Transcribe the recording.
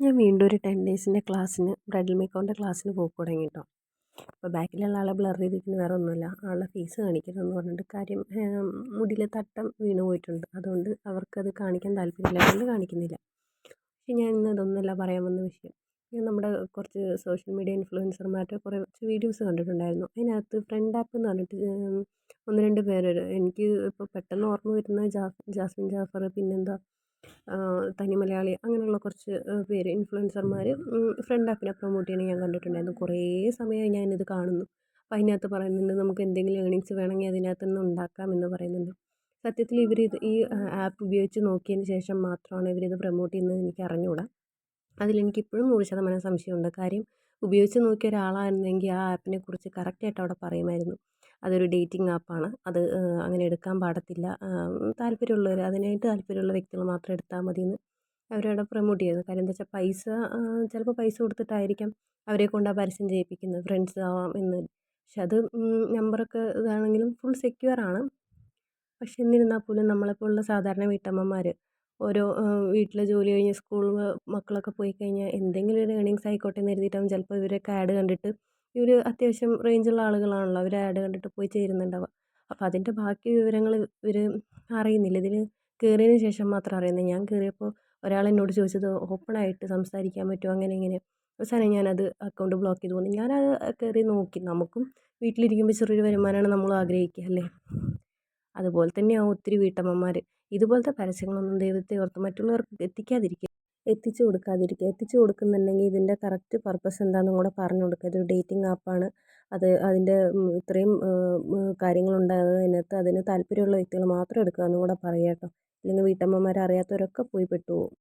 ഞാൻ വീണ്ടും ഒരു 10 ഡേയ്സിൻ്റെ ക്ലാസ്സിന് ബ്രൈഡൽ മേക്കോറിൻ്റെ ക്ലാസ്സിന് പോക്ക് തുടങ്ങി കേട്ടോ. അപ്പോൾ ബാക്കിലുള്ള ആളെ ബ്ലർ ചെയ്തിരിക്കുന്നത് വേറെ ഒന്നുമല്ല, ആളുടെ ഫേസ് കാണിക്കരുതെന്ന് പറഞ്ഞിട്ട്. കാര്യം മുടിയിൽ തട്ടം വീണ് പോയിട്ടുണ്ട്, അതുകൊണ്ട് അവർക്കത് കാണിക്കാൻ താല്പര്യമില്ല, അതുകൊണ്ട് കാണിക്കുന്നില്ല. പക്ഷേ ഞാൻ ഇന്ന് ഇതൊന്നുമല്ല പറയാൻ വന്ന വിഷയം. ഞാൻ നമ്മുടെ കുറച്ച് സോഷ്യൽ മീഡിയ ഇൻഫ്ലുവൻസർമാരുടെ കുറച്ച് വീഡിയോസ് കണ്ടിട്ടുണ്ടായിരുന്നു. അതിനകത്ത് ഫ്രണ്ട് ആപ്പ് എന്ന് പറഞ്ഞിട്ട് ഒന്ന് രണ്ട് പേര്, എനിക്ക് ഇപ്പോൾ പെട്ടെന്ന് ഓർമ്മ വരുന്ന ജാസ്മിൻ ജാഫർ, പിന്നെന്താ തനി മലയാളി, അങ്ങനെയുള്ള കുറച്ച് പേര് ഇൻഫ്ലുവൻസർമാർ ഫ്രണ്ട് ആപ്പിനെ പ്രൊമോട്ട് ചെയ്യണത് ഞാൻ കണ്ടിട്ടുണ്ടായിരുന്നു. കുറേ സമയമായി ഞാനിത് കാണുന്നു. അപ്പോൾ അതിനകത്ത് പറയുന്നുണ്ട് നമുക്ക് എന്തെങ്കിലും ഏണിങ്സ് വേണമെങ്കിൽ അതിനകത്ത് നിന്ന് ഉണ്ടാക്കാം എന്ന് പറയുന്നുണ്ട്. സത്യത്തിൽ ഇവർ ഈ ആപ്പ് ഉപയോഗിച്ച് നോക്കിയതിന് ശേഷം മാത്രമാണ് ഇവരിത് പ്രൊമോട്ട് ചെയ്യുന്നത് എനിക്ക് അറിഞ്ഞുകൂടാ. അതിലെനിക്കിപ്പോഴും 100% സംശയമുണ്ട്. കാര്യം ഉപയോഗിച്ച് നോക്കിയ ഒരാളായിരുന്നെങ്കിൽ ആ ആപ്പിനെ കുറിച്ച് കറക്റ്റായിട്ട് അവിടെ പറയുമായിരുന്നു. അതൊരു ഡേറ്റിംഗ് ആപ്പാണ്, അത് അങ്ങനെ എടുക്കാൻ പാടത്തില്ല, താല്പര്യമുള്ളവർ, അതിനായിട്ട് താല്പര്യമുള്ള വ്യക്തികൾ മാത്രം എടുത്താൽ മതിയെന്ന് അവരവിടെ പ്രൊമോട്ട് ചെയ്യുന്നത്. കാര്യം എന്താ വെച്ചാൽ പൈസ, ചിലപ്പോൾ പൈസ കൊടുത്തിട്ടായിരിക്കാം അവരെ കൊണ്ട് ആ പരസ്യം ചെയ്യിപ്പിക്കുന്നത്, ഫ്രണ്ട്സ് ആവാം എന്ന്. പക്ഷെ അത് നമ്പറൊക്കെ ഇതാണെങ്കിലും ഫുൾ സെക്യൂർ ആണ്. പക്ഷെ എന്നിരുന്നാൽ പോലും നമ്മളെപ്പോലുള്ള സാധാരണ വീട്ടമ്മമാർ ഓരോ വീട്ടിലെ ജോലി കഴിഞ്ഞ് സ്കൂൾ മക്കളൊക്കെ പോയി കഴിഞ്ഞാൽ എന്തെങ്കിലും ഒരു ഏണിങ്സ് ആയിക്കോട്ടെ എന്ന് കരുതിയിട്ടാവും ചിലപ്പോൾ ഇവരൊക്കെ ആഡ് കണ്ടിട്ട്, ഇവർ അത്യാവശ്യം റേഞ്ചുള്ള ആളുകളാണല്ലോ, അവർ ആഡ് കണ്ടിട്ട് പോയി ചേരുന്നുണ്ടാവുക. അപ്പോൾ അതിൻ്റെ ബാക്കി വിവരങ്ങൾ ഇവർ അറിയുന്നില്ല, ഇതിൽ കയറിയതിന് ശേഷം മാത്രം അറിയുന്നത്. ഞാൻ കയറിയപ്പോൾ ഒരാൾ എന്നോട് ചോദിച്ചത് ഓപ്പണായിട്ട് സംസാരിക്കാൻ പറ്റുമോ അങ്ങനെ ഇങ്ങനെ. അവസാനം ഞാനത് അക്കൗണ്ട് ബ്ലോക്ക് ചെയ്ത് പോകുന്നു. ഞാനത് കയറി നോക്കി, നമുക്കും വീട്ടിലിരിക്കുമ്പോൾ ചെറിയൊരു വരുമാനമാണ് നമ്മൾ ആഗ്രഹിക്കുക അല്ലേ. അതുപോലെ തന്നെയാവും ഒത്തിരി വീട്ടമ്മമാർ. ഇതുപോലത്തെ പരസ്യങ്ങളൊന്നും ദൈവത്തെ ഓർത്ത് മറ്റുള്ളവർക്ക് എത്തിച്ചു കൊടുക്കാതിരിക്കുക. എത്തിച്ചു കൊടുക്കുന്നുണ്ടെങ്കിൽ ഇതിൻ്റെ കറക്റ്റ് പർപ്പസ് എന്താണെന്നും കൂടെ പറഞ്ഞു കൊടുക്കുക. ഇതൊരു ഡേറ്റിംഗ് ആപ്പാണ്, അത് അതിൻ്റെ ഇത്രയും കാര്യങ്ങളുണ്ട് അതിനകത്ത്, അതിന് താല്പര്യമുള്ള വ്യക്തികൾ മാത്രം എടുക്കുക എന്നും കൂടെ പറയുക കേട്ടോ. ഇല്ലെങ്കിൽ വീട്ടമ്മമാർ അറിയാത്തവരൊക്കെ പോയി പെട്ടുപോകും.